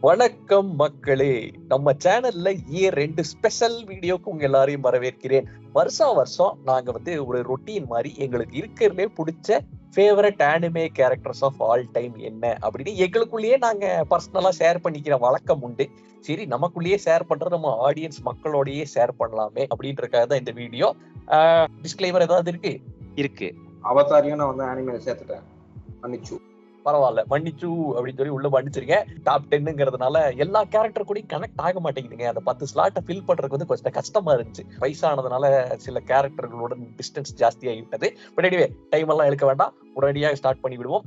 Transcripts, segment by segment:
வணக்கம் மக்களே, நம்ம சேனல்ல ரெண்டு ஸ்பெஷல் வீடியோக்கு உங்க எல்லாரையும் வரவேற்கிறேன். வருஷம் நாங்க ஒரு ரொட்டீன் மாதிரி எங்களுக்கு இருக்கிறதுலே பிடிச்ச favourite anime characters of all time என்ன அப்படின்னு எங்களுக்குள்ளேயே நாங்க பர்சனலா ஷேர் பண்ணிக்கிற வழக்கம் உண்டு. சரி, நமக்குள்ளேயே ஷேர் பண்றது நம்ம ஆடியன்ஸ் மக்களோடயே ஷேர் பண்ணலாமே அப்படின்றதுக்காக தான் இந்த வீடியோ. டிஸ்க்ளைமர் ஏதாவது இருக்கு? அவதாரியும் நான் ஆனிமே சேர்த்துட்டேன், மன்னிச்சு. பரவாயில்ல, மன்னிச்சு அப்படின்னு சொல்லி உள்ள மன்னிச்சிருக்கேன். டாப் 10ங்கிறதுனால எல்லா கேரக்டர் கூட கனெக்ட் ஆக மாட்டேங்குதுங்க. அந்த 10 ஸ்லாட்டை ஃபில் பண்றதுக்கு கொஞ்சம் கஷ்டமா இருந்துச்சு. வயசானதுனால சில கேரக்டர்களோட டிஸ்டன்ஸ் ஜாஸ்தியா ஆகிட்டது. பட் எனிவே, டைம் எல்லாம் இழுக்க வேண்டாம், உடனடியாக ஸ்டார்ட் பண்ணி விடுவோம்.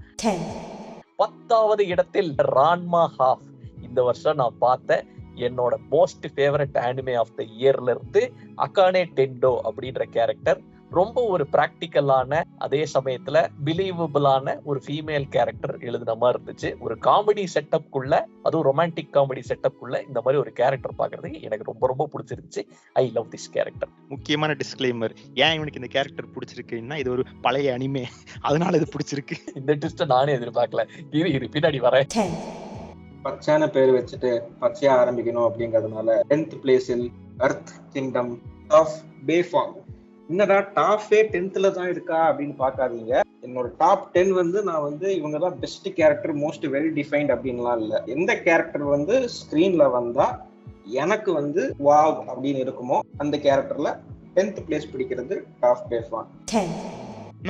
10வது இடத்தில் ரான்மா ஹாஃப். இந்த வருஷம் நான் பார்த்த என்னோட most favourite anime of the இயர்ல இருந்து அகானே டெண்டோ அப்படின்ற கேரக்டர் ரொம்ப ஒரு பிராக்டிக்கலான, அதே சமயத்துல பிலீவபிளான ஒரு ஃபீமேல் கேரக்டர் எழுதின மாதிரி இருந்துச்சு. ஒரு காமெடி செட்டப்குள்ள, அதுவும் ரொமான்டிக் காமெடி செட்டப்குள்ள இந்த மாதிரி ஒரு கேரக்டர் பாக்குறது எனக்கு ரொம்ப ரொம்ப பிடிச்சிருந்துச்சு. I love this character. முக்கியமான டிஸ்க்ளைமர், ஏன் இவனுக்கு இந்த கேரக்டர் பிடிச்சிருக்குன்னா, இது ஒரு பழைய அனிமே, அதனால இது பிடிச்சிருக்கு. இந்த ட்விஸ்ட் நானே எதிர்பார்க்கல. இரு பின்னாடி வரேன். பச்சையான பேர் வச்சுட்டு பச்சையா ஆரம்பிக்கணும் அப்படிங்கறதுனால 10th பிளேஸில் எர்த் கிங்டம் ஆஃப் பேஃபாங். என்னடா டாப்பே 10th தான் இருக்கா அப்படின்னு பாக்காதீங்க. என்னோட டாப் 10 நான் இவங்கதான் best character, most well defined அப்படின்லாம் இல்ல. எந்த கேரக்டர் ஸ்கிரீன்ல வந்தா எனக்கு வாவ் அப்படின்னு இருக்குமோ அந்த கேரக்டர்ல 10th பிளேஸ் பிடிக்கிறது டாப் பேஃபாங்.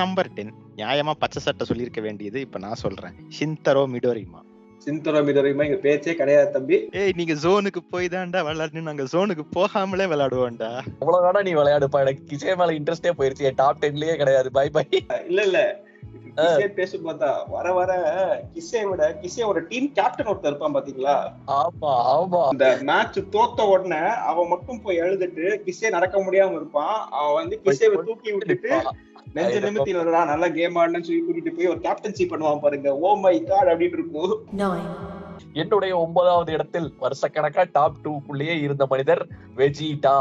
நம்பர் 10 நியாயமா பச்சை சட்டை சொல்லியிருக்க வேண்டியது இப்ப நான் சொல்றேன், ஷின்தரோ மிடோரிமா. சிந்தரோ மிடோரிமா இங்க பேச்சே கிடையாது தம்பி. நீங்க ஜோனுக்கு போய் தான்டா விளையாடணும், நாங்க ஜோனுக்கு போகாமலே விளையாடுவோம்டா. அவ்வளவுதானா நீ விளையாடுப்பா, எனக்கு கிசே மேல இன்ட்ரெஸ்டே போயிருச்சு. டாப் 10லயே கிடையாது. Bye bye. இல்ல கிசே பேச பார்த்தா வர கிசேவோட டீம் கேப்டன் ஒருத்தர் இருப்பான் பாத்தீங்களா? ஆமா. இந்த மேட்ச் தோத்த உடனே அவன் மட்டும் போய் எழுதிட்டு கிசே நடக்க முடியாம இருப்பான். அவன் கிசேவை தூக்கி விட்டுட்டு நெஞ்ச நிமித்தி வரடா நல்ல கேம் ஆடணும்னு சொல்லி கூட்டிட்டு போய் ஒரு கேப்டன்சி பண்ணுவான் பாருங்க. ஓ மை காட் அப்படின்னு இருக்கும். என்னுடைய 9வது இடத்தில் வருஷக்கணக்கா டாப் 2க்குள்ளேயே இருந்த மனிதர் வெஜிடா.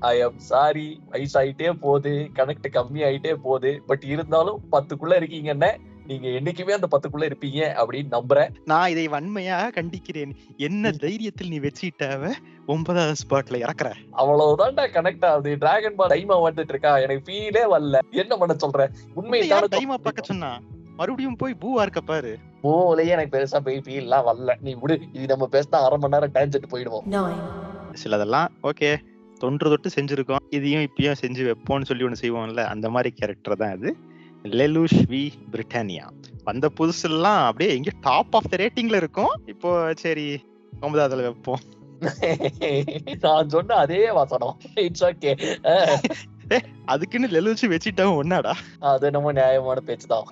ஐ எம் சாரி, வயசாயிட்டே போகுது, கனெக்ட் கம்மி ஆயிட்டே போகுது. பட் இருந்தாலும் 10க்குள்ள இருக்கீங்கன்னு, நீங்க என்னைக்குமே அந்த 10க்குள்ள இருப்பீங்க அப்படின்னு நம்புறேன். நான் இதை வன்மையா கண்டிக்கிறேன். என்ன தைரியத்தில் நீ வெச்சிட்டாவ 9வது ஸ்பாட்ல இறக்குற? அவ்வளவுதான்டா கனெக்ட் ஆகுது. டிராகன் பால் டைமா வந்துட்டு இருக்கா, எனக்கு ஃபீலே வரல. என்ன பண்ண சொல்ற? உண்மையான டைமா பார்க்க சொன்னா மறுபடியும் போய் பூவா இருக்க பாரு. பூவிலேயே எனக்கு பெருசா போய் ஃபீல்லாம் வரல. நீ விடு, இது நம்ம பேசினா 1/2 மணி நேரம் டான்ஜெட் போயிடுவோம். சிலதெல்லாம் ஓகே, தொன்று செஞ்சிருக்கோம், இதையும் இப்பயும் செஞ்சு வைப்போம்னு சொல்லி ஒண்ணு செய்வோம்ல, அந்த மாதிரி கேரக்டர் தான் அது. லெலூஷ் வி பிரிட்டானியா. வந்த புதுசுலாம் அப்படியே எங்க டாப் ஆஃப் த ரேட்டிங்ல இருக்கும். இப்போ சரி 9வதுல வைப்போம். நான் சொன்ன அதே வாசனம். It's okay. அதுக்குன்னு லெலூஷ் வச்சிட்டாவும் ஒன்னாடா, அது நம்ம நியாயமான பேச்சுதான்.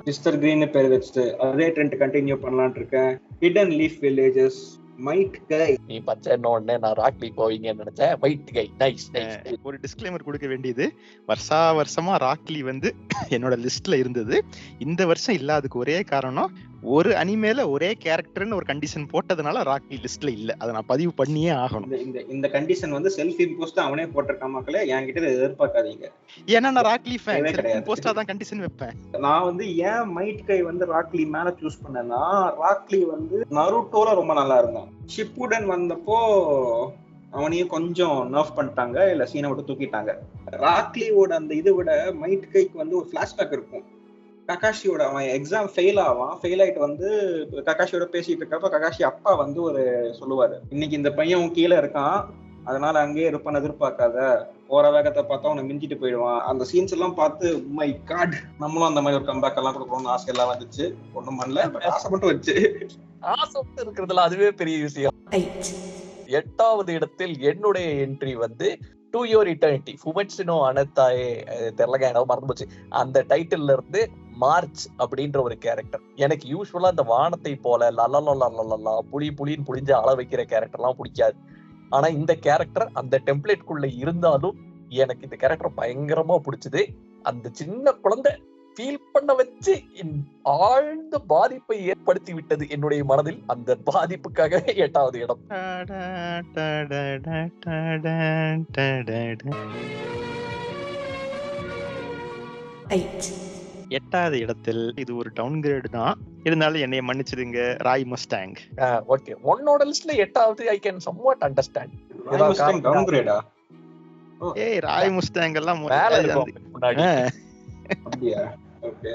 மிஸ்டர் கிரீன் பேர் வச்சுட்டு அதே ட்ரெண்ட் கண்டினியூ பண்ணலாம்னு இருக்கேன். ஹிடன் லீஃப் வில்லேஜஸ் மைட் கை. நீ பச்சை உடனே நான் ராக்லி போவீங்கன்னு நினைச்சேன். மைட் கை நைஸ். ஒரு டிஸ்க்ளைமர் கொடுக்க வேண்டியது, வருஷமா ராக்லி என்னோட லிஸ்ட்ல இருந்தது. இந்த வருஷம் இல்லாததுக்கு ஒரே காரணம், ஒரு அனிமேல ஒரே கேரக்டர்னு ஒரு கண்டிஷன் போட்டதுனால ராக்லி லிஸ்ட்ல இல்ல. அதை நான் பதிவு பண்ணியே ஆகணும். இந்த கண்டிஷன் செல்ஃப் இம்போஸ்ட் அவனே போட்டிருக்கான். மக்களே என்கிட்ட எதிர்பார்க்காதீங்க. ஏன்னா நான் ராக்லி ஃபேன், செல்ஃப் இம்போஸ்டா தான் கண்டிஷன் வைப்பேன். நான் ஏன் மைட் கை ராக்லி மேல சூஸ் பண்ணேன்னா, ராக்லி நருட்டோல ரொம்ப நல்லா இருந்தான். ஷிப்புடன் வந்தப்போ அவனையும் கொஞ்சம் நர்ஃப் பண்ணிட்டாங்க, இல்ல சீனை விட்டு தூக்கிட்டாங்க. ராக்லியோட அந்த இதை விட மைட் கைக்கு ஒரு பிளாஷ்பேக் இருக்கும். ககாஷியோட அவன் எக்ஸாம் ஃபெயில் ஆயிட்டு ககாஷியோட பேசிட்டு இருக்கப்ப ககாஷி அப்பா ஒரு சொல்லுவாரு, இன்னைக்கு இந்த பையன் கீழே இருக்கான், அதனால அங்கேயே இருப்பான்னு எதிர்பார்க்காத, போற வேகத்தை பார்த்தா அவனை மிஞ்சிட்டு போயிடுவான். அந்த சீன்ஸ் எல்லாம் பார்த்து மை காட், நம்மளும் அந்த மாதிரி ஒரு கம்பேக் எல்லாம் கொடுக்கணும்னு ஆசை எல்லாம் வந்துச்சு. ஒண்ணும் பண்ணல, ஆசை மட்டும் வச்சு. ஆசை இருக்கிறதுல அதுவே பெரிய விஷயம். 8வது இடத்தில் என்னுடைய entry to your eternity Fumetsu no Anata e, தெரியலங்க எனக்கு மறந்து போச்சு. அந்த டைட்டில்ல இருந்து மார்ச் அப்படின்ற ஒரு கேரக்டர். எனக்கு யூஸ்வலா அந்த வானத்தை போல லல்லா புளின்னு புளிஞ்சு அள வைக்கிற கேரக்டர்லாம் பிடிக்காது. ஆனா இந்த கேரக்டர் அந்த டெம்ப்ளேட்குள்ள இருந்தாலும் எனக்கு இந்த கேரக்டர் பயங்கரமா பிடிச்சது. அந்த சின்ன குழந்தை ஃபீல் பண்ண வச்சு ஆழ்ந்த பாதிப்பை ஏற்படுத்தி விட்டது என்னுடைய மனதில். அந்த பாதிப்புக்காக 8வது இடம். 8 8வது இடத்தில் இது ஒரு டவுன் கிரேடு தான், இருந்தாலும் என்னைய மன்னிச்சிடுங்க, ராய் மஸ்டாங். ஓகே, உன்னோட லிஸ்ட்ல 8வது ஐ கேன் சம்வாட் அண்டர்ஸ்டாண்ட். டவுன் கிரேடா? ஏய், ராய் மஸ்டாங் எல்லாம் மேல இருக்கும் முன்னாடி. அப்படியா? ஓகே.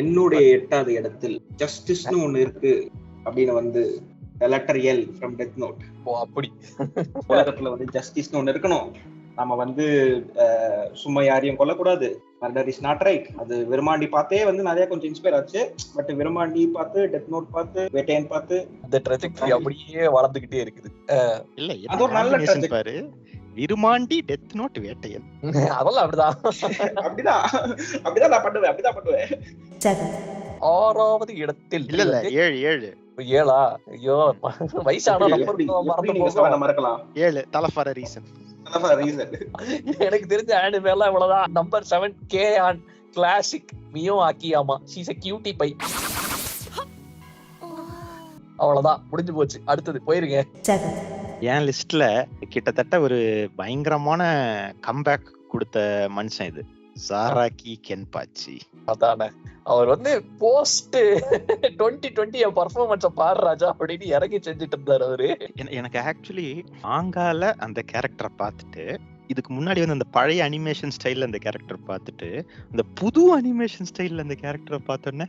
என்னுடைய 8வது இடத்தில் ஜஸ்டிஸ்னு ஒண்ணு இருக்கு அப்படின்னு வந்து letter L from Death Note. Oh அப்படி. உலகத்துல வந்து ஜஸ்டிஸ்னு ஒண்ணு இருக்கணும். நம்ம வந்து சும்மா யாரையும் கொல்லக்கூடாது. Murder is not right. அது விருமாண்டி பார்த்தே வந்து நிறைய கொஞ்சம் இன்ஸ்பயர் ஆச்சு. பட் விருமாண்டி பார்த்து, டெத் நோட் பார்த்து, வேட்டையன் பார்த்து அந்த ட்ரெஜெக்டரி அப்படியே வளர்ந்துகிட்டே இருக்குது. இல்ல, அது ஒரு நல்ல combination பாரு. Virumandi, death note, Vettaiyan. அதெல்லாம் அப்படிதான் அப்படிதான் நான் பண்ணுவேன். 6வது இடத்தில் இல்ல 7 7. ஐயோ, வயசான நம்பர் மறக்கலாம். 7 தலஃபார ரீசன். எனக்கு தெரிஞ்ச ஆனிமே எல்லாம் இவ்வளவுதான். Number 7 K On classic Mio Akiyama. She's a cutie pie. அவ்வளவுதான், முடிஞ்சு போச்சு. அடுத்தது போயிருங்க. என் லிஸ்ட்ல கிட்டத்தட்ட ஒரு பயங்கரமான கம்பேக் கொடுத்த மனுஷன் இது, சாராக்கி கென்பாச்சி. அதானே, அவர் வந்து போஸ்ட் 2020 பர்ஃபார்மன்ஸ பாரு ராஜா அப்படின்னு இறங்கி செஞ்சுட்டு இருந்தாரு அவரு. எனக்கு ஆக்சுவலி மாங்கால அந்த கேரக்டரை பார்த்துட்டு, இதுக்கு முன்னாடி வந்து அந்த பழைய அனிமேஷன் ஸ்டைல்ல அந்த கேரக்டர் பார்த்துட்டு, அந்த புது அனிமேஷன் ஸ்டைல்ல அந்த கேரக்டரை பார்த்தோன்னே,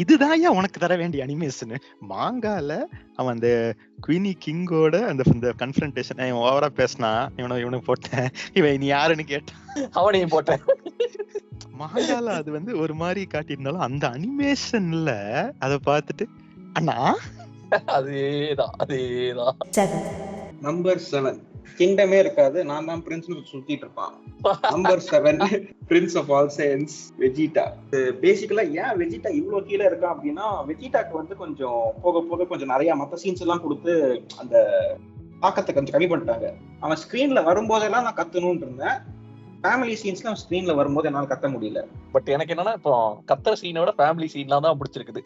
இதுதான் உனக்கு தர வேண்டிய அனிமேஷன். மாங்கால அவன் அந்த குயினி கிங்கோட அந்த கன்ஃபரன்டேஷன் ஓவரா பேசினா, இவனுக்கு போட்டேன், இவன் நீ யாருன்னு கேட்டான், அவனையும் போட்டேன். மாங்கால அது வந்து ஒரு மாதிரி காட்டியிருந்தாலும் அந்த அனிமேஷன்ல அத பார்த்துட்டு அண்ணா அதேதான். நம்பர் 7 கிங்டமே இருக்காது, நான் தான் பிரின்ஸ் சுத்திட்டு இருப்பான். Number 7 prince of all Saiyans, Vegeta. Basically ஏன் வெஜிடா இவ்வளவு கீழே இருக்கான் அப்படின்னா, வெஜிடாக்கு வந்து கொஞ்சம் போக போக கொஞ்சம் நிறைய மத்த சீன்ஸ் எல்லாம் கொடுத்து அந்த தாக்கத்தை கொஞ்சம் கம்மி பண்ணிட்டாங்க. அவன் ஸ்கிரீன்ல வரும்போதெல்லாம் நான் கத்தணும்னு இருந்தேன். ஃபேமிலி சீன்ஸ்ல ஸ்கிரீன்ல வரும்போது என்னால கத்த முடியல. பட் எனக்கு என்னன்னா, இப்போ கத்துற சீனோட ஃபேமிலி சீன்லாம் தான் பிடிச்சிருக்குது.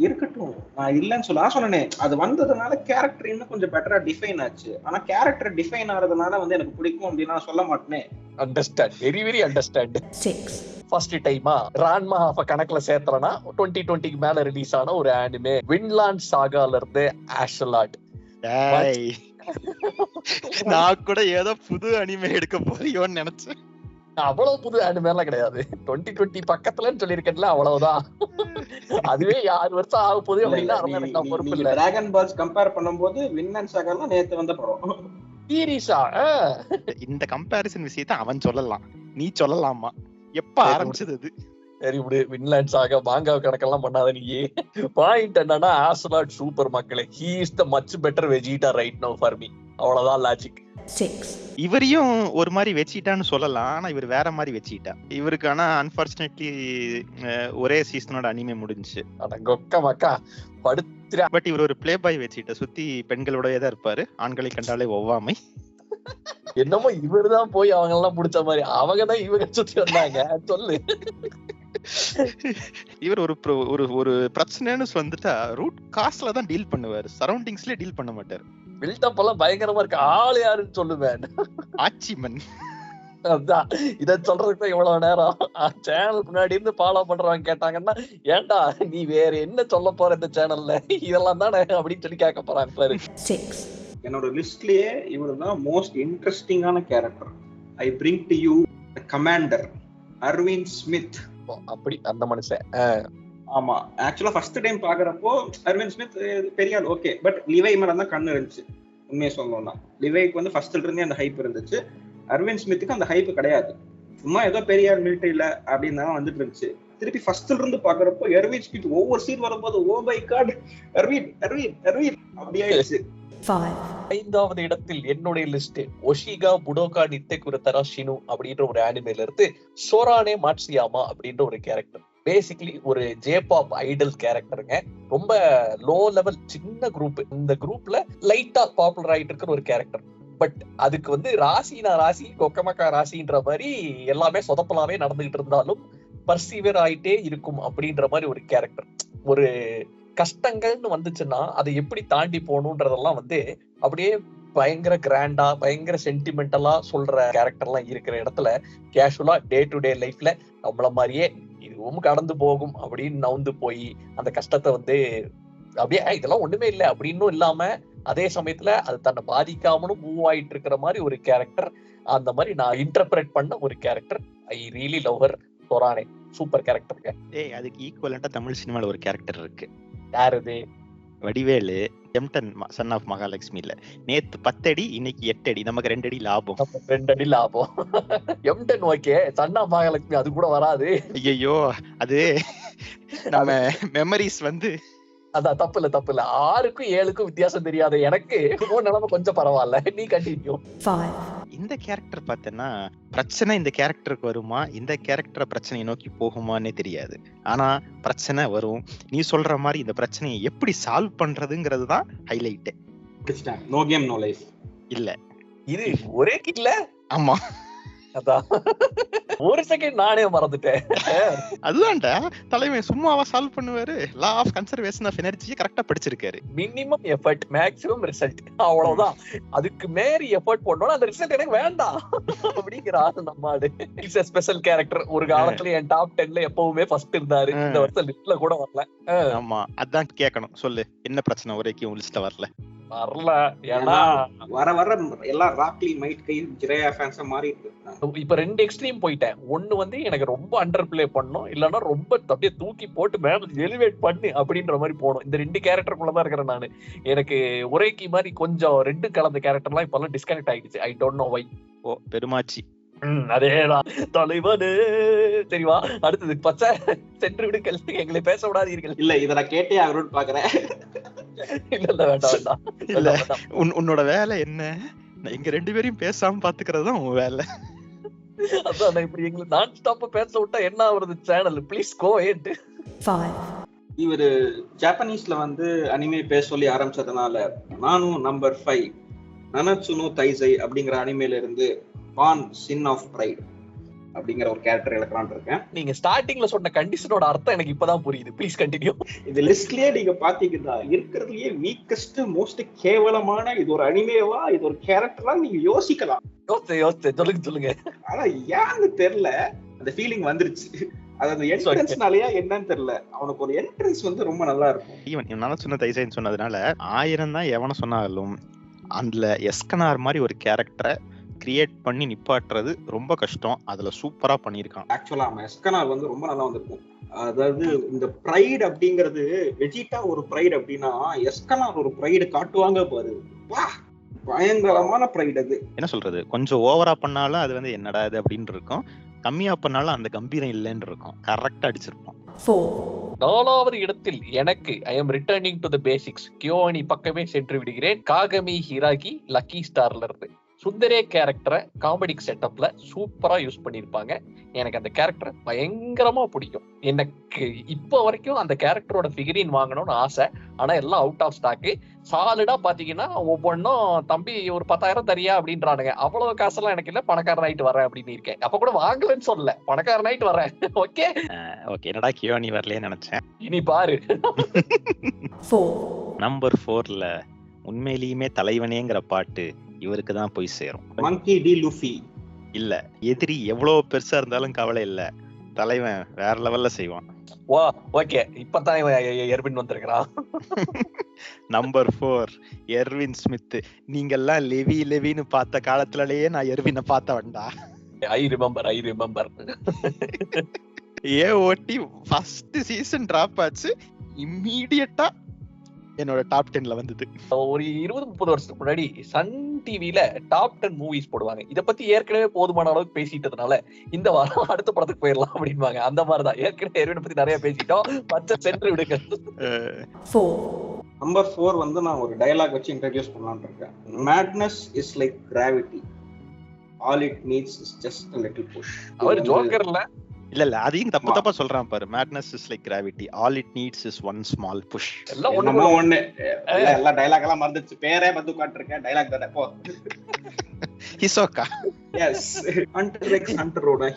இருக்கட்டும், நான் இல்லன்னு சொன்னேனே, அது வந்ததுனால கேரக்டர் இன்னும் கொஞ்சம் பெட்டரா டிஃபைன் ஆச்சு. ஆனா கேரக்டர் டிஃபைன் ஆறதுனால வந்து எனக்கு பிடிக்கும் அப்படின்னு நான் சொல்ல மாட்டேனே. Understand, very very understand. First டைமா ரான்மா கணக்குல சேர்த்தறனா 2020க்கு மேல ரிலீஸ் ஆன ஒரு அனிமே, வின்லாண்ட் சாகால இருந்து ஆஷலாட். நான் கூட ஏதோ புது அனிமே எடுக்க போறியோன்னு நினைச்சேன். அவ்வளவு புது அனிமே எல்லாம் கிடையாது, 2020 பக்கத்துலன்னு சொல்லியிருக்கேன்ல, அவ்வளவுதான். அதுவே 6 வருஷம் ஆக போகுது அப்படின்னா பொறுப்பு இல்ல. டிராகன் பால்ஸ் கம்பேர் பண்ணும்போது வின்லாண்ட் சாகாலாம் நேத்து வந்த படம் சீரியஸா. இந்த கம்பேரிசன் விஷயத்தை அவன் சொல்லலாம், நீ சொல்லலாமா? எப்ப ஆரம்பிச்சது அது? சரி விடு, வின்லாண்ட் சாகா மாங்கா கணக்கெல்லாம் பண்ணாத நீயே. பாயிண்ட் என்னன்னா, ஆஸ்லாட் சூப்பர் மக்களே, he is the much better Vegeta right now for me. அவ்வளவுதான் லாஜிக். இவரையும் ஒரு மாதிரி வச்சிட்டான்னு சொல்லலாம், ஆனா இவர் வேற மாதிரி வச்சிட்டா இவருக்கு. ஆனா அன்பார்ச்சுனேட்லி ஒரே சீசனோட அனிமே முடிஞ்சுச்சு. கொக்க மக்கா படுத்துறா. பட் இவர் ஒரு பிளே பாய் வச்சிட்ட, சுத்தி பெண்களோடயே தான் இருப்பாரு, ஆண்களை கண்டாலே ஒவ்வாமை. என்னமோ இவருதான் போய் அவங்க எல்லாம் பிடிச்ச மாதிரி, அவங்கதான் இவங்க சுத்தி வந்தாங்க. சொல்லு. இவர் ஒரு பிரச்சனைன்னு வந்துட்டா ரூட் காஸ்ட்ல தான் டீல் பண்ணுவாரு, சரௌண்டிங்ஸ்ல டீல் பண்ண மாட்டாரு. பில்டப் எல்லாம் பயங்கரமா இருக்கு. ஆளு யாருன்னு சொல்லுவேன், ஆச்சிமன். அதான் இத சொல்றதுக்கு தான் இவ்வளவு நேரம். சேனல் முன்னாடி இருந்து ஃபாலோ பண்றவங்க கேட்டாங்கன்னா, ஏன்டா நீ வேற என்ன சொல்ல போற இந்த சேனல்ல, இதெல்லாம் தானே அப்படின்னு சொல்லி கேட்க போறாங்க பாரு. என்னோட லிஸ்ட்லயே இவருதான் மோஸ்ட் இன்ட்ரெஸ்டிங்கான character. I bring to you commander Aravind Smith. அப்படி அந்த மனுஷன். ஆமா, ஆக்சுவலா ஃபர்ஸ்ட் டைம் பாக்குறப்போ அரவிந்த் ஸ்மித் பெரிய ஆள், ஓகே. பட் லிவை மேல தான் கண்ணு இருந்துச்சு. உண்மையை சொல்லணும்னா லிவைக்கு வந்து ஃபர்ஸ்ட்ல இருந்தே அந்த ஹைப் இருந்துச்சு. அரவிந்த் ஸ்மித்துக்கு அந்த ஹைப் கிடையாது, சும்மா ஏதோ பெரிய ஆள் மிலிட்டரியில அப்படின்னு தான் வந்துட்டு இருந்துச்சு. திருப்பி ஃபர்ஸ்ட்ல இருந்து பாக்குறப்போ அரவிந்த் ஸ்மித் ஒவ்வொரு சீன் வரும்போது, ஓ மை காட், அரவிந்த் அப்படி ஆயிடுச்சு. 5வது இடத்தில் என்னுடைய லிஸ்ட் ஒஷிகா புடோகா நித்தெகுரதரா ஷினு அப்படின்ற ஒரு அனிமேல இருந்து சோரானே மாட்சியாமா அப்படின்ற ஒரு கேரக்டர். பேசிக்கலி ஒரு ஜேபாப் ஐடல் கேரக்டருங்க. ரொம்ப லோ லெவல் சின்ன குரூப். இந்த குரூப்ல லைட்டா பாப்புலர் ஆயிட்டு இருக்கிற ஒரு கேரக்டர். பட் அதுக்கு வந்து ராசி கொக்கமக்கா ராசின்ற மாதிரி எல்லாமே சொதப்பலாவே நடந்துகிட்டு இருந்தாலும் பர்சீவர் ஆயிட்டே இருக்கும் அப்படின்ற மாதிரி ஒரு கேரக்டர். ஒரு கஷ்டங்கள்னு வந்துச்சுன்னா அதை எப்படி தாண்டி போகணுன்றதெல்லாம் வந்து அப்படியே பயங்கர கிராண்டா பயங்கர சென்டிமெண்டலா சொல்ற கேரக்டர்லாம் இருக்கிற இடத்துல கேஷுவலா டே டு டே லைஃப்ல நம்மள மாதிரியே இதுவும் கடந்து போகும் அப்படின்னு நவுந்து போய் அந்த கஷ்டத்தை வந்து அப்படியே இதெல்லாம் ஒண்ணுமே இல்லை அப்படின்னும் இல்லாம அதே சமயத்துல அது தன்னை பாதிக்காமலும் மூவ் ஆயிட்டு இருக்கிற மாதிரி ஒரு கேரக்டர். அந்த மாதிரி நான் இன்டர்பிரேட் பண்ண ஒரு character. I really love her. சொரானே சூப்பர் கேரக்டர். அதுக்கு ஈக்குவலண்டா தமிழ் சினிமால ஒரு கேரக்டர் இருக்கு. யாருது? வடிவேலு எம்டன் சன் ஆஃப் மகாலட்சுமில நேத்து 10 அடி இன்னைக்கு 8 அடி, நமக்கு 2 அடி லாபம். 2 அடி லாபம். Emden okay, son of Mahalakshmi அது கூட வராது. ஐயோ அது நம்ம மெமரிஸ் வந்து அதான் தப்பு இல்ல 6க்கும் 7க்கும் வித்தியாசம் தெரியாத எனக்கு நிலைமை கொஞ்சம் பரவாயில்ல. நீ கண்டினியூ. இந்த கேரக்டர் பார்த்தேன்னா பிரச்சனை இந்த கேரக்டருக்கு வருமா, இந்த கேரக்டரை பிரச்சனையை நோக்கி போகுமான்னே தெரியாது. ஆனா பிரச்சனை வரும். நீ சொல்ற மாதிரி இந்த பிரச்சனையை எப்படி சால்வ் பண்றதுங்கிறது தான் highlight. No game no life இல்ல இது ஒரே கிட்ல. ஆமா அதான் ஒரு செகண்ட் நானே மறந்துட்டேன். அதுதான்டா தலைமை சும்மாவா சால்வ் பண்ணுவாரு. லா ஆஃப் கன்சர்வேஷன் ஆஃப் எனர்ஜியை கரெக்டா படிச்சிருக்காரு. மினிமம் எஃபர்ட் மேக்ஸிமம் ரிசல்ட், அவ்வளவுதான். அதுக்கு மேரி எஃபர்ட் போடணும், அந்த ரிசல்ட் எனக்கு வேண்டாம் அப்படிங்கிற ஆளு நம்ம ஆளு. It's a special character. ஒரு காலத்துல என் டாப் 10ல எப்பவுமே ஃபர்ஸ்ட் இருந்தாரு. இந்த வருஷம் லிஸ்ட்ல கூட வரல. ஆமா அதான் கேட்கணும். சொல்லு என்ன பிரச்சனை வரைக்கும் லிஸ்ட்ல வரல? ஏன்னா வர எல்லாம் ராக்லி மைட் கை ஜிரேயா ஃபேன்ஸா மாறி இருக்கு. இப்ப 2 எக்ஸ்ட்ரீம் போயிட்டேன். ஒண்ணு வந்து எனக்கு ரொம்ப அண்டர் பிளே பண்ணும், இல்லன்னா ரொம்ப அப்படியே தூக்கி போட்டு மேல எலிவேட் பண்ணு அப்படின்ற மாதிரி போகணும். இந்த 2 கேரக்டருக்குள்ளதான் இருக்கிறேன் நானு. எனக்கு ஒரேக்கி மாதிரி கொஞ்சம் 2 கலந்த கேரக்டர்லாம் இப்ப எல்லாம் டிஸ்கனெக்ட் ஆயிடுச்சு. I don't know why. Oh பெருமாச்சி. அதேதான் தலைவனு. சரிவா, அடுத்தது பச்சை சென்று விடுங்கள், எங்களை பேச விடாதீர்கள். இல்ல இத நான் கேட்டே ஆகணும்னு பாக்குறேன். இல்ல வேண்டாம். இல்ல உன்னோட வேலை என்ன? எங்க 2 பேரையும் பேசாம பாத்துக்கிறது தான் உன் வேலை. அதான் இப்படி எங்களை நான் ஸ்டாப்பா பேச விட்டா என்ன ஆகுறது? Channel please go ahead. இவரு ஜாப்பனீஸ்ல வந்து அனிமே பேச சொல்லி ஆரம்பிச்சதுனால நானும் நம்பர் 5 நனட்சு நோ தைசை அப்படிங்கிற அனிமேல இருந்து பான் சின் ஆஃப் பிரைட் அப்படிங்கிற ஒரு கேரக்டர் இலக்கறான் இருக்கேன். நீங்க ஸ்டார்டிங்ல சொன்ன கண்டிஷனோட அர்த்தம் எனக்கு இப்பதான் புரியுது. Please continue. இந்த லிஸ்ட்லயே நீங்க பாத்தீங்கன்னா இருக்கிறதுலயே வீக்கஸ்ட் மோஸ்ட் கேவலமான இது ஒரு அனிமேவா இது ஒரு கேரக்டரா நீங்க யோசிக்கலாம். சொல்லுங்க. ஆனா ஏன்னு தெரியல, அந்த ஃபீலிங் வந்துருச்சு. அது அந்த என்ட்ரன்ஸ்னாலயா என்னன்னு தெரியல, அவனுக்கு ஒரு என்ட்ரன்ஸ் வந்து ரொம்ப நல்லா இருக்கும். ஈவன் நான் சொன்ன தைசைன்னு சொன்னதுனால 1000 தான் எவன சொன்னாலும் அதுல எஸ்கனார் மாதிரி ஒரு கேரக்டரை கிரியேட் பண்ணி நிப்பாட்டுறது ரொம்ப கஷ்டம். அதுல சூப்பரா பண்ணிருக்கான். ஆக்சுவலா எஸ்கனார் வந்து ரொம்ப நல்லா வந்திருக்கும். அதாவது இந்த பிரைட் அப்படிங்கிறது வெஜிடா ஒரு பிரைட் அப்படின்னா எஸ்கனார் ஒரு பிரைடு காட்டுவாங்க பாரு, பயங்கரமான பிரைட். அது என்ன சொல்றது, கொஞ்சம் ஓவரா பண்ணாலும் அது வந்து என்னடா இது அப்படின்னு இருக்கும், கம்மியா பண்ணாலும் அந்த கம்பீரம் இல்லைன்னு இருக்கும். கரெக்டா அடிச்சிருப்போம். 4வது இடத்தில் எனக்கு I am returning to the basics கியோனி பக்கமே சென்று விடுகிறேன். காகமி ஹிராகி லக்கி ஸ்டார்ல இருந்து சுந்தரே கேரக்டரை காமெடிக் செட்டப்ல சூப்பரா யூஸ் பண்ணிருப்பாங்க. எனக்கு அந்த கேரக்டர் பயங்கரமா பிடிக்கும். எனக்கு இப்ப வரைக்கும் அந்த கேரக்டரோட ஃபிகரின் வாங்கணும்னு ஆசை. ஆனா எல்லாம் அவுட் ஆஃப் ஸ்டாக்கு. சாலிடா பாத்தீங்கன்னா ஒவ்வொன்னும் தம்பி ஒரு 10,000 தரியா அப்படின்றானுங்க. அவ்வளவு காசெல்லாம் எனக்கு இல்ல, பணக்காரன் ஆயிட்டு வரேன் அப்படின்னு இருக்கேன். அப்ப கூட வாங்கலன்னு சொல்லல, பணக்காரன் ஆயிட்டு வரேன். ஓகே என்னடா கியோனி வரலையே நினைச்சேன். இனி பாரு. நம்பர் 4ல உண்மையிலேயுமே தலைவனேங்கிற பாட்டு இவருக்கு தான் போய் சேரும். மங்கி டி லூஃபி. இல்ல எதிரி எவ்வளவு பெருசா இருந்தாலும் கவலை இல்ல, தலைவன் வேற லெவல்ல செய்வான். வா ஓகே, இப்பதான் எர்வின் வந்திருக்கிறான். Number 4 Erwin Smith. நீங்க எல்லாம் லெவின்னு பார்த்த காலத்துலயே நான் எர்வினை பார்த்த வேண்டா. I remember. ஓட்டி ஃபர்ஸ்ட் சீசன் டிராப் ஆச்சு, இம்மீடியட்டா என்னோட டாப் 10ல வந்தது. ஒரு 20-30 வருஷத்துக்கு முன்னாடி சன் டிவில டாப் 10 மூவிஸ் போடுவாங்க. இத பத்தி ஏற்கனவே போதுமான அளவுக்கு பேசிட்டதுனால இந்த வாரம் அடுத்த படத்துக்கு போயிடலாம் அப்படின்வாங்க. அந்த மாதிரிதான் ஏற்கனவே எர்வினை பத்தி நிறைய பேசிட்டோம். பச்சை சென்று விடுங்க. நம்பர் 4 வந்து நான் ஒரு டயலாக் வச்சு இன்ட்ரோடியூஸ் பண்ணலாம்னு இருக்கேன். Madness is like gravity, all it needs is just a little push. அவர் ஜோக்கர்ல இல்ல அதையும் தப்பா சொல்றான் பாரு. Madness is like gravity, all it needs is one small push. எல்லாம் ஒண்ணு எல்லா டயலாக் எல்லாம் மறந்துச்சு. பேரே வந்து உட்கார்ந்திருக்கேன், டயலாக் தானே போ. ஹிசோகா. எஸ், ஹண்டர் எக்ஸ் ஹண்டரோட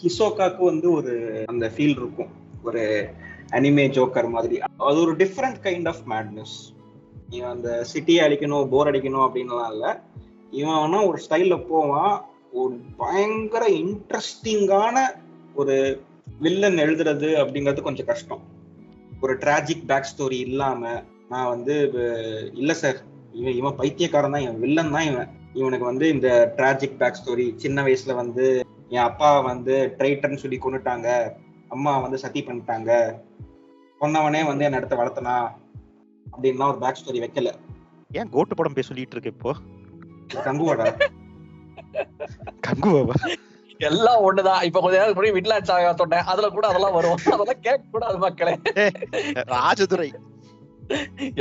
ஹிசோகாக்கு வந்து ஒரு அந்த ஃபீல் இருக்கும், ஒரு அனிமே ஜோக்கர் மாதிரி. அது ஒரு டிஃபரண்ட் கைண்ட் ஆஃப் மேட்னஸ். இவன் அந்த சிட்டியை அடிக்கணும் போர் அடிக்கணும் அப்படின்லாம் இல்ல. இவன் வேணா ஒரு ஸ்டைல்ல போவான். ஒரு பயங்கர இன்ட்ரெஸ்டிங்கான ஒரு வில்லன் எழுதுறது அப்படிங்கிறது கொஞ்சம் கஷ்டம். ஒரு டிராஜிக் பேக் ஸ்டோரி இல்லாம நான் வந்து இல்ல சார் இவன் பைத்தியக்காரன் தான், இவன் வில்லன் தான், இவனுக்கு வந்து இந்த டிராஜிக் பேக் ஸ்டோரி, சின்ன வயசுல வந்து என் அப்பா வந்து ட்ரைட்டர்னு சொல்லி கொண்டுட்டாங்க, அம்மா வந்து சதி பண்ணிட்டாங்க, கொன்னவனே வந்து என்ன இடத்த வளர்த்தனா அப்படின்லாம் ஒரு பேக் ஸ்டோரி வைக்கல. ஏன் கோட்டு படம் போய் சொல்லிட்டு இருக்கு இப்போ? கங்குவாடா கங்குவாவா? எல்லாம் ஒண்ணுதான். இப்ப கொஞ்ச நேரம் முன்னாடி விட்லாண்ட் சாகா சொன்னேன், அதுல கூட அதெல்லாம் வரும். அதெல்லாம் கேட்க கூடாது மக்களே. ராஜதுரை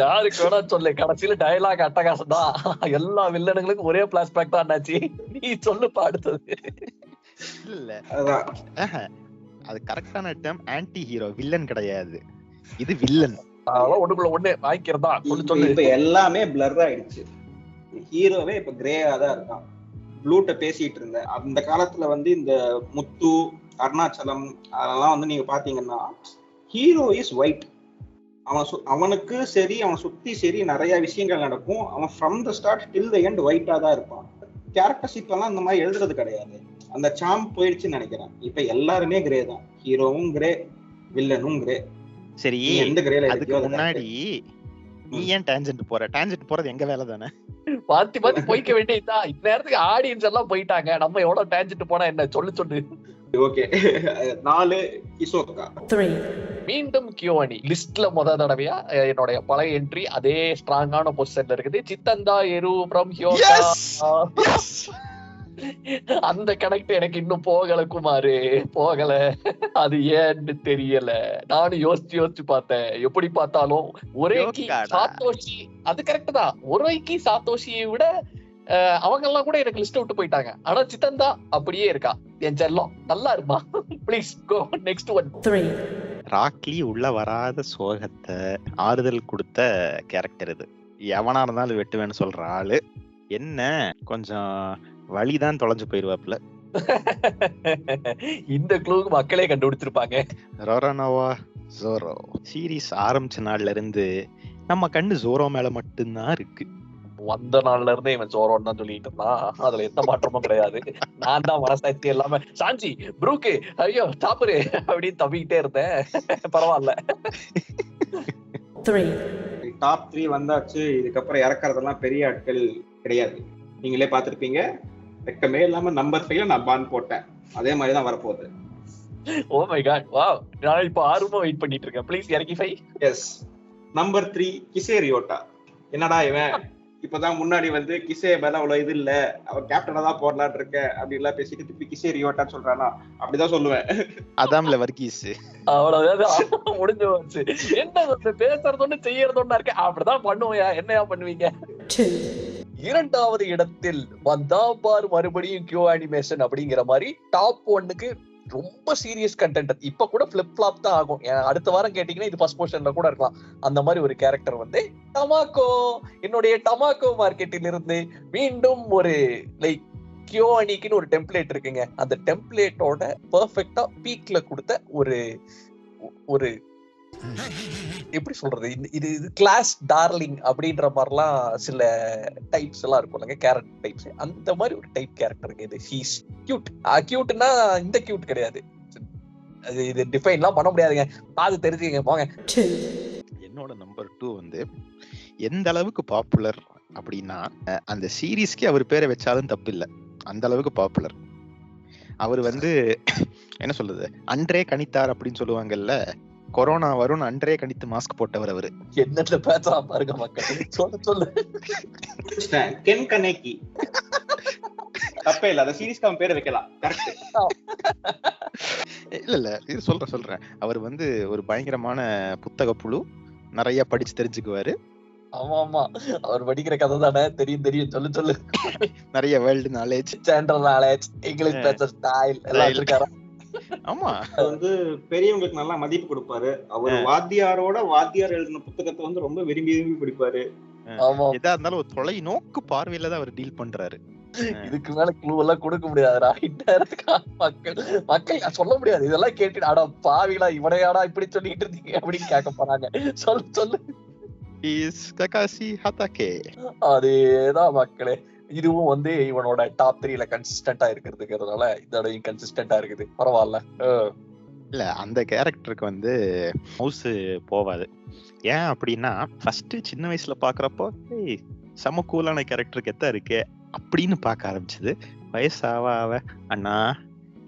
யாருக்கு வேணா சொல்லு, கடைசியில டயலாக் அட்டகாசம் தான். எல்லா வில்லனுங்களுக்கும் ஒரே பிளாஷ்பேக் தான் ஆச்சு. நீ சொல்லுப்பா அடுத்தது. இல்ல அதுதான் அது கரெக்டான டேர்ம். ஆன்டி ஹீரோ, வில்லன் கிடையாது, இது வில்லன். அதெல்லாம் ஒண்ணுக்குள்ள ஒண்ணு வாங்கிக்கிறதா சொல்லு சொல்லு. இப்ப எல்லாமே பிளர் ஆயிடுச்சு. ஹீரோவே இப்ப கிரேயா தான் இருக்கான். ப்ளூட்ட பேசிட்டு இருந்தேன். அந்த காலத்துல வந்து இந்த முத்து, அருணாச்சலம் அதெல்லாம் வந்து நீங்க பாத்தீங்கன்னா ஹீரோ இஸ் ஒயிட். அவனுக்கு சரி அவனை சுத்தி சரி நிறைய விஷயங்கள் நடக்கும். அவன் from the start till the end ஒயிட்டா தான் இருப்பான். கேரக்டர்ஸ் இப்பெல்லாம் அந்த மாதிரி எழுதுறது கிடையாது. அந்த சாம் போயிடுச்சுன்னு நினைக்கிறேன். இப்ப எல்லாருமே கிரே தான். ஹீரோவும் கிரே, வில்லனும் கிரே. சரி, எந்த கிரேல அதுக்கு முன்னாடி நீ ஏன் டான்ஜென்ட் போற? டான்ஜென்ட் போறது எங்க வேலை தானே. பாத்தி பாத்தி போய்க்க வேண்டியதுதான். இந்த நேரத்துக்கு ஆடியன்ஸ் எல்லாம் போயிட்டாங்க, நம்ம எவ்வளவு டான்ஜென்ட் போனா என்ன சொல்லு சொல்லு. ஓகே 4 ஹிசோகா. மீண்டும் கியோனி லிஸ்ட்ல முத தடவையா என்னோட பழைய என்ட்ரி அதே ஸ்ட்ராங்கான பொசிஷன்ல இருக்குது. சித்தந்தா எரு ஃப்ரம் ஹியோகா. அந்த கனெக்ட் எனக்கு இன்னும் போகல குமாரு, போகல. அது ஏன்னு தெரியல. நானும் யோசிச்சு பார்த்தேன். எப்படி பார்த்தாலும் ஒரேக்கி சாத்தோஷி அது கரெக்ட் தான். ஒரேக்கி சாத்தோஷியை விட அவங்க எல்லாம் கூட எனக்கு லிஸ்ட் விட்டு போயிட்டாங்க. ஆனா சித்தந்தா அப்படியே இருக்கா. என் செல்லம் நல்லா இருமா. Please go next one. Rock Lee உள்ள வராத சோகத்தை ஆறுதல் கொடுத்த கேரக்டர் இது. எவனா இருந்தாலும் வெட்டுவேன்னு சொல்ற ஆளு. என்ன கொஞ்சம் வழிதான் தொலைஞ்சு போயிருவாப்ல. இந்த க்ளூக்கு மக்களே கண்டுபிடிச்சிருப்பாங்க. ரொரனோவா ஜோரோ சீரீஸ் ஆரம்பிச்ச நாள்ல இருந்து நம்ம கண்ணு ஜோரோ மேல மட்டும்தான் இருக்கு. வந்த நாள்ல இருந்தே இவன் ஜோரோன்னு தான் சொல்லிட்டு இருந்தான். அதுல எந்த மாற்றமும் கிடையாது. நான் தான் மனசாட்சி எல்லாமே சாஞ்சி ப்ரூக்கு ஐயோ சாப்பிடு அப்படின்னு தம்பிக்கிட்டே இருந்தேன். பரவாயில்ல. டாப் 3 வந்தாச்சு. இதுக்கப்புறம் இறக்குறதெல்லாம் பெரிய ஆட்கள் கிடையாது. நீங்களே பார்த்திருப்பீங்க. வெக்கமே இல்லாம நம்பர் 5 நான் பான் போட்டேன். அதே மாதிரி தான் வரப்போகுது. Oh my god wow. நான் இப்போ ஆர்வமா வெயிட் பண்ணிட்டு இருக்கேன். ப்ளீஸ் இறக்கி 5. Yes number 3 Kise Ryota. என்னடா இவன் இப்பதான் முன்னாடி வந்து கிசே மேல அவ்வளவு இது இல்ல, அவன் கேப்டனா தான் போடலான்னு இருக்க அப்படி எல்லாம் பேசிட்டு திருப்பி கிசே ரியோட்டான்னு சொல்றானா? அப்படிதான் சொல்லுவேன். அதான்ல வர்கீஸ். அவ்வளவுதான் முடிஞ்சு போச்சு. என்ன பேசுறது ஒண்ணு செய்யறது ஒண்ணா இருக்கு. அப்படிதான் பண்ணுவோயா, என்னையா பண்ணுவீங்க. இரண்டாவது இடத்தில் வந்தா பார் மறுபடியும் கியூ அனிமேஷன் அப்படிங்கிற மாதிரி டாப் 1க்கு ரொம்ப சீரியஸ் கண்டென்ட். இப்ப கூட பிளிப் ஃபிளாப் தான் ஆகும். அடுத்த வாரம் கேட்டீங்கன்னா இது ஃபர்ஸ்ட் பொசிஷன்ல கூட இருக்கலாம். அந்த மாதிரி ஒரு கேரக்டர் வந்து டமாக்கோ. என்னுடைய டமாக்கோ மார்க்கெட்டில் இருந்து மீண்டும் ஒரு லைக் கியோ அணிக்குன்னு ஒரு டெம்ப்ளேட் இருக்குங்க. அந்த டெம்ப்ளேட்டோட பெர்ஃபெக்ட்டா பீக்ல கொடுத்த ஒரு ஒரு எப்படி சொல்றது, இது கிளாஸ் டார்லிங் அப்படின்ற மாதிரிலாம் சில டைப்ஸ் எல்லாம் இருக்கும் கேரக்டர் டைப்ஸ். அந்த மாதிரி ஒரு டைப் கேரக்டருக்கு இது. He's cute. கியூட்னா இந்த கியூட் கிடையாது. இது டிஃபைன்லாம் பண்ண முடியாதுங்க. அது தெரிஞ்சுக்கங்க போங்க. என்னோட நம்பர் 2 வந்து எந்த அளவுக்கு பாப்புலர் அப்படின்னா அந்த சீரீஸ்க்கு அவர் பேரை வச்சாலும் தப்பு இல்லை. அந்த அளவுக்கு பாப்புலர். அவர் வந்து என்ன சொல்றது, அன்றே கணித்தார் அப்படின்னு சொல்லுவாங்கல்ல. கொரோனா வரும் அன்றே கணித்து மாஸ்க் போட்டவர் அவரு. என்னத்துல பேசலாம் பாருங்க மக்கள். சொல்ல சொல்லு. கென் கனேக்கி. தப்பே இல்ல, அந்த சீரீஸ்க்கு அவன் பேரை வைக்கலாம். இல்ல இது சொல்றேன். அவர் வந்து ஒரு பயங்கரமான புத்தக புழு, நிறைய படிச்சு தெரிஞ்சுக்குவாரு. ஆமா ஆமா, அவர் படிக்கிற கதை தானே. தெரியும் சொல்லு சொல்லு. நிறைய world knowledge, general knowledge, English பேச ஸ்டைல் எல்லாம் வச்சிருக்காரு. ஆமா, வந்து பெரியவங்களுக்கு நல்லா மதிப்பு கொடுப்பாரு. அவர் வாத்தியார் எழுதின புத்தகத்தை வந்து ரொம்ப விரும்பி படிப்பாரு. எதா இருந்தாலும் ஒரு தொலை நோக்கு பார்வையில தான் அவர் டீல் பண்றாரு. இதுக்கு மேல க்ளூ எல்லாம் கொடுக்க முடியாதுடா. மக்கள் சொல்ல முடியாது. இதெல்லாம் கேட்டு அட பாவிகளா இவனையாடா இப்படி சொல்லிட்டு இருந்தீங்க அப்படின்னு கேட்க போறாங்க. சொல்லு. Is Kakashi Hatake. அதேதான் மக்களே. இதுவும் வந்து இவனோட டாப் 3ல கன்சிஸ்டன்டா இருக்கிறதுங்கிறதுனால இதோடயும் கன்சிஸ்டன்டா இருக்குது. பரவாயில்ல. இல்ல அந்த கேரக்டருக்கு வந்து மவுஸ் போவாது. ஏன் அப்படின்னா ஃபர்ஸ்ட் சின்ன வயசுல பாக்குறப்போ செம கூலான கேரக்டருக்கு எத்தா இருக்கு அப்படின்னு பார்க்க ஆரம்பிச்சது. வயசாவ ஆவ அண்ணா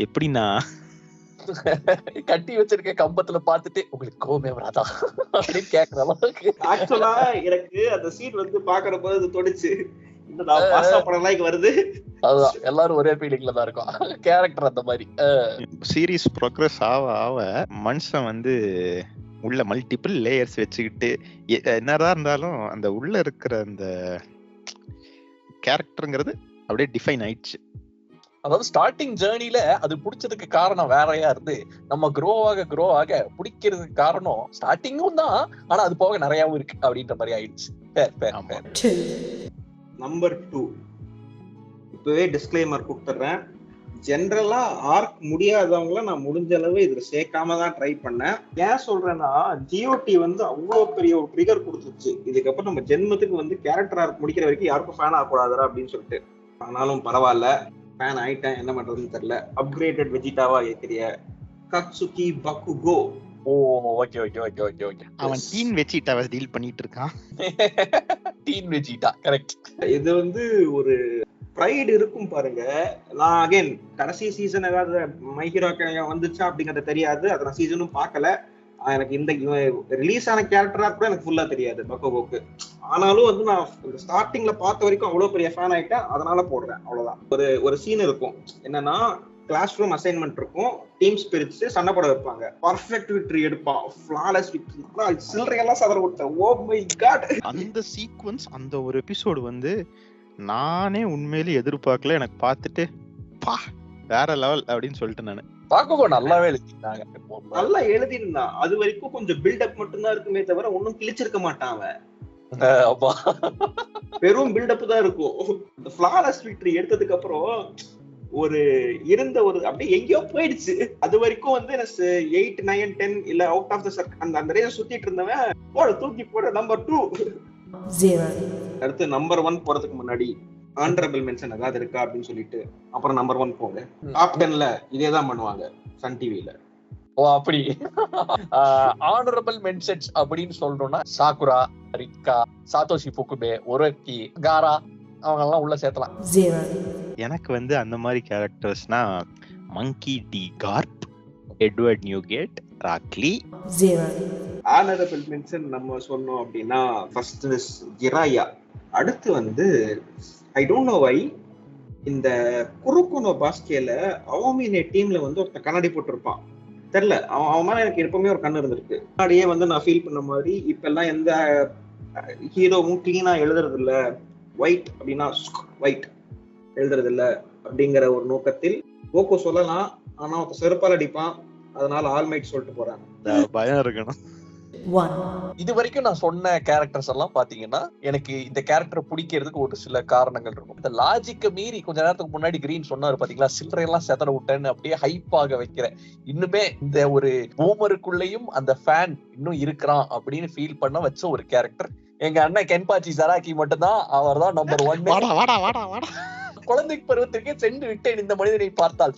எப்படின்னா கட்டி வச்சிருக்க கம்பத்துல பாத்துட்டு உங்களுக்கு கோவமே வராதா அப்படின்னு கேக்குற அளவுக்கு. ஆக்சுவலா எனக்கு அந்த சீன் வந்து பாக்குற போது அது தொடிச்சு இந்த பாசா படம் வருது. அதுதான் எல்லாரும் ஒரே ஃபீலிங்ல தான் இருக்கும். கேரக்டர் அந்த மாதிரி. சீரிஸ் ப்ரோக்ரஸ் ஆவ ஆவ மனுஷன் வந்து உள்ள மல்டிபிள் லேயர்ஸ் வச்சுக்கிட்டு என்னதான் இருந்தாலும் அந்த உள்ள இருக்கிற அந்த கேரக்டருங்கிறது அப்படியே டிஃபைன் ஆயிடுச்சு. அதாவது ஸ்டார்டிங் ஜேர்னில அது பிடிச்சதுக்கு காரணம் வேறையா இருந்து நம்ம க்ரோ ஆக பிடிக்கிறதுக்கு காரணம் ஸ்டார்டிங்கும் தான், ஆனா அது போக நிறையாவும் இருக்கு அப்படின்ற மாதிரி ஆயிடுச்சு. நம்பர் 2 இப்பவே டிஸ்க்ளைமர் கொடுத்துறேன். ஜெனரலா ஆர்க் முடியாதவங்கள நான் முடிஞ்ச அளவு இதுல சேர்க்காம தான் ட்ரை பண்ணேன். ஏன் சொல்றேன்னா ஜிஓடி வந்து அவ்வளவு பெரிய ஒரு ட்ரிகர் கொடுத்துருச்சு. இதுக்கப்புறம் நம்ம ஜென்மத்துக்கு வந்து கேரக்டர் ஆர்க் முடிக்கிற வரைக்கும் யாருக்கும் ஃபேன் ஆகக்கூடாதுரா அப்படின்னு சொல்லிட்டு. ஆனாலும் பரவாயில்ல, ஃபேன் ஆயிட்டேன். என்ன பண்றதுன்னு தெரியல. அப்கிரேடட் வெஜிடாவா ஏக்கிறிய Katsuki Bakugo. Oh okay okay okay okay okay. அவன் டீன் வெஜிடாவை டீல் பண்ணிட்டு இருக்கான். Teen Vegeta correct. இது வந்து ஒரு ப்ரைட் இருக்கும் பாருங்க. நான் அகைன் கடைசி சீசன் ஏதாவது மை ஹீரோ வந்துச்சா அப்படிங்கறது தெரியாது. அதை நான் சீசனும் பார்க்கல. எனக்கு இந்த ரிலீஸ் ஆன கேரக்டரா கூட எனக்கு ஃபுல்லா தெரியாது பக்கோக்கு. ஆனாலும் வந்து நான் ஸ்டார்டிங்ல பார்த்த வரைக்கும் அவ்வளவு பெரிய ஃபேன் ஆயிட்டேன். அதனால போடுறேன். அவ்வளவுதான். ஒரு சீன் இருக்கும். என்னன்னா கிளாஸ் ரூம் அசைன்மெண்ட் இருக்கும். டீம்ஸ் பிரிச்சு சண்டை போட வைப்பாங்க. பர்ஃபெக்ட் விக்டரி எடுப்பான். Flawless victory. சில்லறையெல்லாம் சதற விட்டேன். Oh my god. அந்த சீக்வன்ஸ் அந்த ஒரு எபிசோடு வந்து நானே உண்மையிலே எதிர்பார்க்கல. எனக்கு பார்த்துட்டு பா வேற லெவல் அப்படின்னு சொல்லிட்டு நானு பாக்கோ நல்லாவே எழுதிருந்தாங்க. நல்லா எழுதிருந்தான். அது வரைக்கும் கொஞ்சம் பில்டப் மட்டும்தான் இருக்குமே தவிர ஒன்னும் கிழிச்சிருக்க மாட்டான் அவன். பெரும் பில்டப் தான் இருக்கும். இந்த ஃப்ளாலெஸ் விக்டரி எடுத்ததுக்கு அப்புறம் ஒரு இருந்த ஒரு அப்படியே எங்கேயோ போயிடுச்சு. அது வரைக்கும் வந்து 8, 9, 10 இல்ல அவுட் ஆஃப் த சர்க்கிள் அந்த ரேஞ்ச் சுத்திட்டு இருந்தவன் போட தூக்கி போட நம்பர் 2 0. அடுத்து நம்பர் 1 போறதுக்கு முன்னாடி ஆனரபிள் மென்ஷன் ஏதாவது இருக்கா அப்படின்னு சொல்லிட்டு அப்புறம் நம்பர் 1 போங்க. டாப் 10ல இதேதான் பண்ணுவாங்க சன் டிவில. ஓ அப்படி. ஆனரபிள் மென்ஷன்ஸ் அப்படின்னு சொல்லணும்னா சாகுரா, ரிக்கா, சாத்தோஷி ஃபுகுபே, ஒரோக்கி, காரா அவங்க எல்லாம் உள்ள சேர்த்தலாம். 0. எனக்கு வந்து அந்த மாதிரி கேரக்டர்ஸ்னா Monkey D Garp, Edward Newgate, Rock Lee. 0. Honourable mention நம்ம சொன்னோம் அப்படின்னா ஃபர்ஸ்ட் ஜிராயா. அடுத்து வந்து ஐ டோன்ட் நோ வை இந்த குருகுனோ பாஸ்கேல அவோமினே டீம்ல வந்து ஒருத்த கண்ணாடி போட்டிருப்பான். தெரியல, அவன் மேல எனக்கு எப்பவுமே ஒரு கண்ணு இருந்திருக்கு. முன்னாடியே வந்து நான் ஃபீல் பண்ண மாதிரி இப்ப எல்லாம் எந்த ஹீரோவும் கிளீனா எழுதுறது இல்ல. ஒயிட் அப்படின்னா ஒயிட் எழுதுறது இல்ல அப்படிங்கிற ஒரு நோக்கத்தில் கோகோ சொல்லலாம். ஆனா ஒருத்த செருப்பால் அடிப்பான். அதனால ஆல்மைட் சொல்லிட்டு போறாங்க. பயம் இருக்கணும். 1. இது வரைக்கும் நான் சொன்ன கேரக்டர்ஸ் எல்லாம் பாத்தீங்கன்னா எனக்கு இந்த கேரக்டர் பிடிக்கிறதுக்கு ஒரு சில காரணங்கள் இருக்கும். இந்த லாஜிக்க மீறி கொஞ்ச நேரத்துக்கு முன்னாடி கிரீன் சொன்னாரு பாத்தீங்களா, சில்லறையெல்லாம் செதற விட்டேன்னு அப்படியே ஹைப்பாக வைக்கிறேன். இன்னுமே இந்த ஒரு பூமருக்குள்ளேயும் அந்த ஃபேன் இன்னும் இருக்கிறான் அப்படின்னு ஃபீல் பண்ண வச்ச ஒரு கேரக்டர் எங்க அண்ணன் கென்பாச்சி சராக்கி மட்டும்தான். அவர் தான் நம்பர் 1. குழந்தை பருவத்திற்கே சென்று விட்டேன் இந்த மனிதனை பார்த்தால்.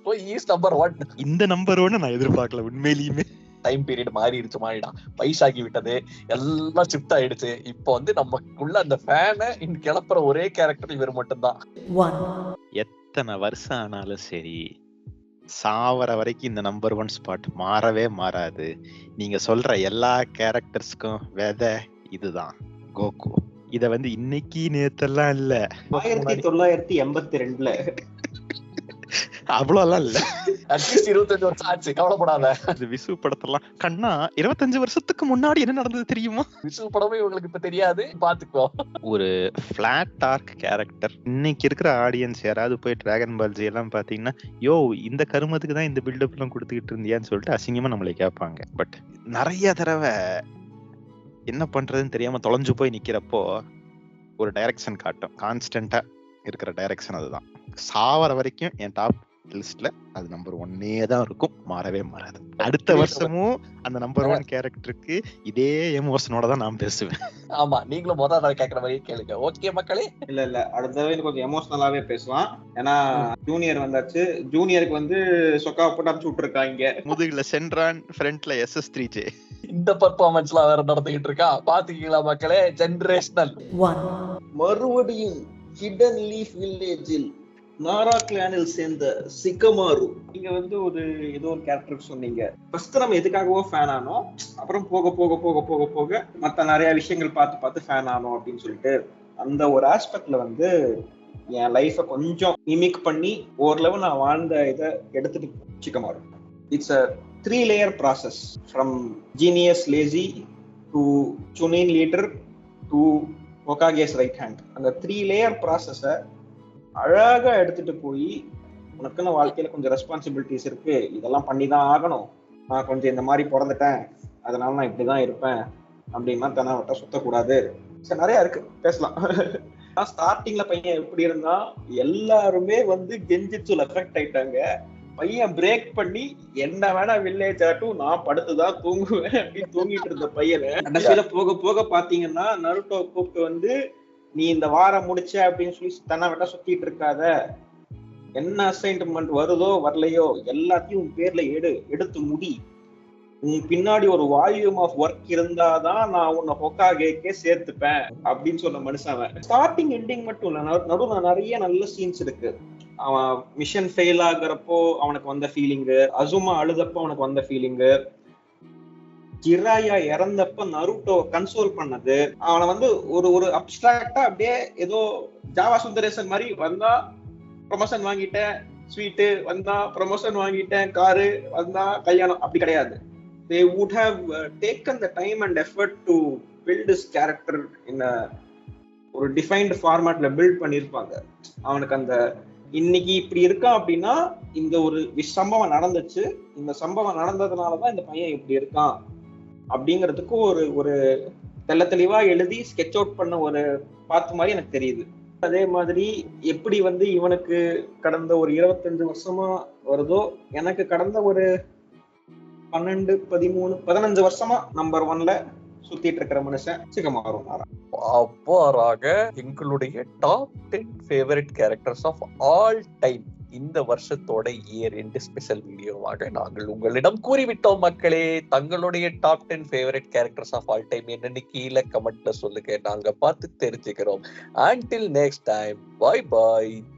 நம்பர் 1. இந்த நம்பர் 1 நான் எதிர்பார்க்கல உண்மையிலுமே. டைம் பீரியட் மாறிடுச்சு, மாறிடான், வயசாகி விட்டது, எல்லாம் ஷிஃப்ட் ஆயிடுச்சு. இப்போ வந்து நமக்குள்ள அந்த ஃபேனை கிளப்புற ஒரே கேரக்டர் இவர் மட்டும்தான். 1. எத்தனை வருஷம் ஆனாலும் சரி சாவர வரைக்கும் இந்த நம்பர் 1 ஸ்பாட் மாறவே மாறாது. நீங்க சொல்ற எல்லா கேரக்டர்ஸ்க்கும் விதை இதுதான், கோகு. இத வந்து இன்னைக்கு நேத்தெல்லாம் இல்ல, 1982ல அவ்வளோலாம் இல்ல, அட்லீஸ்ட் 25 வருஷம் ஆச்சு, கவலைப்படாத. அது விசு படத்தெல்லாம் கண்ணா 25 வருஷத்துக்கு முன்னாடி என்ன நடந்தது தெரியுமா? விசு படமே உங்களுக்கு இப்ப தெரியாது, பாத்துக்கோ. ஒரு பிளாட் ஆர்க் கேரக்டர். இன்னைக்கு இருக்கிற ஆடியன்ஸ் யாராவது போய் டிராகன் பால் ஜி எல்லாம் பாத்தீங்கன்னா, யோ இந்த கருமத்துக்கு தான் இந்த பில்டப் எல்லாம் கொடுத்துக்கிட்டு இருந்தியான்னு சொல்லிட்டு அசிங்கமா நம்மளை கேட்பாங்க. பட் நிறைய தடவை என்ன பண்றதுன்னு தெரியாம தொலைஞ்சு போய் நிக்கிறப்போ ஒரு டைரக்ஷன் காட்டும். கான்ஸ்டன்டா இருக்கிற டைரக்ஷன் அதுதான். சாவர வரைக்கும் என் டாப் லிஸ்ட்ல அது நம்பர் 1 தான் இருக்கும், மாறவே மாறாது. அடுத்த வருஷமும் அந்த நம்பர் 1 கேரக்டருக்கு இதே எமோஷனோட தான் நான் பேசுவேன். ஆமா, நீங்களும் முதல் கேட்கற மாதிரியே கேளுங்க. ஓகே மக்களே. இல்ல அடுத்த தடவை கொஞ்சம் எமோஷனலாவே பேசுவான். ஏன்னா ஜூனியர் வந்தாச்சு, ஜூனியருக்கு வந்து சொக்கா போட்டு அனுப்பிச்சு விட்டுருக்காங்க. முதுகுல சென்ட்ரான், ஃப்ரண்ட்ல SS3J. இந்த பர்ஃபார்மன்ஸ்லாம் வேற நடத்திக்கிட்டு இருக்கா, பாத்துக்கீங்களா மக்களே? ஜெனரேஷனல். மறுபடியும் ஹிடன் லீஃப் வில்லேஜில் நாரா கிளானில் சேர்ந்த சிகமாரு. நீங்க வந்து ஒரு ஏதோ ஒரு கேரக்டர் சொன்னீங்க. ஃபர்ஸ்ட் நம்ம எதுக்காகவோ ஃபேன் ஆனோம், அப்புறம் போக போக போக போக போக மத்த நிறைய விஷயங்கள் பார்த்து பார்த்து ஃபேன் ஆனோம் அப்படின்னு சொல்லிட்டு அந்த ஒரு ஆஸ்பெக்ட்ல வந்து என் லைஃபை கொஞ்சம் மிமிக் பண்ணி ஓரளவு நான் வாழ்ந்த இதை எடுத்துட்டு Shikamaru. It's a 3 layer process from genius lazy to chunin leader to Hokage's right hand. அந்த 3 layer process-அ அழகா எடுத்துட்டு போய் உனக்குன்னு வாழ்க்கையில கொஞ்சம் ரெஸ்பான்சிபிலிட்டிஸ் இருக்கு, இதெல்லாம் பண்ணிதான் ஆகணும், நான் கொஞ்சம் இந்த மாதிரி பிறந்துட்டேன் அதனால நான் இப்படிதான் இருப்பேன் அப்படின்னா தனவட்ட சுத்தக்கூடாது. சரி, நிறைய இருக்கு பேசலாம். ஸ்டார்டிங்ல பையன் எப்படி இருந்தா எல்லாருமே வந்து கெஞ்சிச்சுல எஃபெக்ட் ஆயிட்டாங்க. பையன் பிரேக் பண்ணி என்ன வேணா வில்லேஜ் ஆட்டும், நான் படுத்துதான் தூங்குவேன் அப்படின்னு தூங்கிட்டு இருந்த பையனை கடைசியில போக போக பாத்தீங்கன்னா நருட்டோ கூப்பிட்டு வந்து நீ இந்த வாரம் முடிச்ச அப்படின்னு சொல்லி தன்னை விட்டா சுத்திட்டு இருக்காத, என்ன அசைன்மெண்ட் வருதோ வரலையோ எல்லாத்தையும் உன் பேர்ல எடுத்து முடி, உன் பின்னாடி ஒரு வால்யூம் ஆஃப் ஒர்க் இருந்தாதான் நான் உன்னை ஹொகாகேக்கே சேர்த்துப்பேன் அப்படின்னு சொன்ன மனுஷன். ஸ்டார்டிங் எண்டிங் மட்டும் இல்ல, நடுவுல நிறைய நல்ல சீன்ஸ் இருக்கு. அவன் மிஷன் ஃபெயில் ஆகுறப்போ அவனுக்கு வந்த ஃபீலிங்கு, அசுமா அழுதப்போ அவனுக்கு வந்த ஃபீலிங்கு, ஜிராயா இறந்தப்ப நருட்டோ கன்சோல் பண்ணது, அவனை வந்து ஒரு அப்டிராக்டா அப்படியே ஏதோ ஜாவா சுந்தரேசன் மாதிரி வந்தா ப்ரொமோஷன் வாங்கிட்டேன், ஸ்வீட்டு வந்தா ப்ரொமோஷன் வாங்கிட்டேன், காரு வந்தா கல்யாணம், அப்படி கிடையாது. They would have taken the time and effort to build this character in a ஒரு டிஃபைன்டு ஃபார்மேட்ல பில்ட் பண்ணியிருப்பாங்க. அவனுக்கு அந்த இன்னைக்கு இப்படி இருக்கான் அப்படின்னா இந்த ஒரு சம்பவம் நடந்துச்சு, இந்த சம்பவம் நடந்ததுனாலதான் இந்த பையன் இப்படி இருக்கான் அப்படிங்கிறதுக்கு ஒரு தெள்ள தெளிவா எழுதி ஸ்கெட்ச் அவுட் பண்ண ஒரு பார்த்து மாதிரி எனக்கு தெரியுது. அதே மாதிரி எப்படி வந்து இவனுக்கு கடந்த ஒரு 25 வருஷமா வருதோ, எனக்கு கடந்த ஒரு 12, 13, 15 வருஷமா நம்பர் 1ல சுத்திட்டு இருக்கிற மனுஷன் சிகமாரு. அவ்வாறாக எங்களுடைய top 10 favourite characters of all time இந்த வருஷத்தோட இயர் எண்டு ஸ்பெஷல் வீடியோவாக நாங்கள் உங்களிடம் கூறிவிட்டோம் மக்களே. தங்களுடைய top 10 favourite characters of all time என்னன்னு கீழே கமெண்ட்ல சொல்லுங்க, நாங்க பார்த்து தெரிஞ்சுக்கிறோம். Until next time, bye bye.